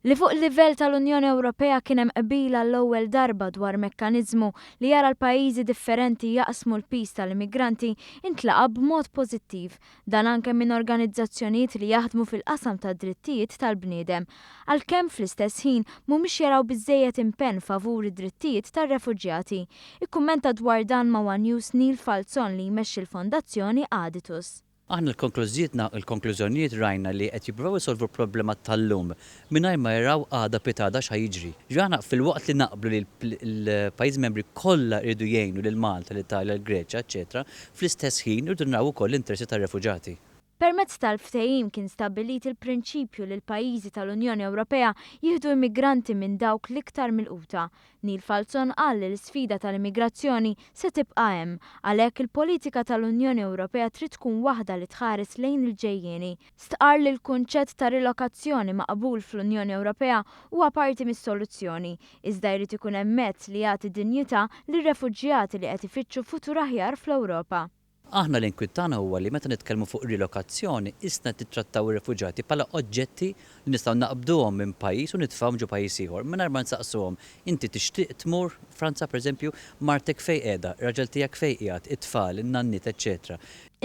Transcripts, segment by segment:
Li fuq livell tal-Unjoni Ewropea kien hemm qbila l-ewwel darba dwar mekkaniżmu li jara l-pajjiżi differenti jaqsmu l-pis tal-immigranti intlaqa b'mod pożittiv, dan anke minn organizzazzjonijiet li jaħdmu fil-qasam tad-drittijiet tal-bniedem, għalkemm fl-istess ħin mhumiex jaraw biżżejjed impenn favur id-drittijiet tar-refuġjati. Ikkummenta dwar dan ma' One News Neil Falzon li jmexxi l-Fondazzjoni Aditus. Aħna l-konklużjonijiet rajna li qed jippruvaw isolvu problema tal-lum mingħajr ma jaraw għada pitada x'ħajġri. Ġana fil-waqt li naqblu li l-pajjiż membri kollha jridu jgħinu lil Malta, l-Italja, l-Greċja, eċetera, fl-istess ħin irridu naraw ukoll l-interessi tar-refuġati. Permezz tal-ftehim kien stabbilit il-prinċipju li l-pajjiżi tal-Unjoni Ewropea jieħdu immigranti minn dawk l-iktar milquta. Neil Falzon qal li l-sfida tal-immigrazzjoni se tibqa' hemm, għalhekk il-politika tal-Unjoni Ewropea trid tkun waħda li tħares lejn il-ġejjieni. Stqarr li l-kunċett ta' rilokazzjoni maqbul fl-Unjoni Ewropea huwa parti mis-soluzzjoni, iżda jrid ikun hemm mezz li jagħti dinjità lir-refuġjati li qed ifittxu futur aħjar fl-Ewropa. Aħna l-inkwitana huwa li meta nitkellmu fuq rilokazzjoni isna tittrattaw ir-refuġjati bħala oġġetti li nistgħu naqbduhom minn pajjiż u nitfgħuhom ġo pajjiż ieħor mingħajr ma nsaqsuhom. Inti tixtieq tmur Franza pereżempju martek fejn qiegħda, raġel tiegħek fejn qiegħed, it-tfal, in-nannit, eċċetera.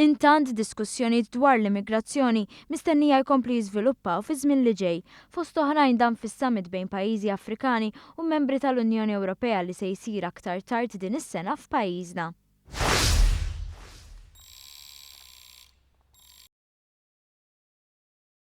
Intant diskussjonijiet dwar l-immigrazzjoni mistennija jkompli jiżviluppaw fi żmien li ġej, fost oħrajn dan fis-summit bejn pajjiżi Afrikani u membri tal-Unjoni Ewropea li se jsir aktar tard din is-sena f'pajjiżna.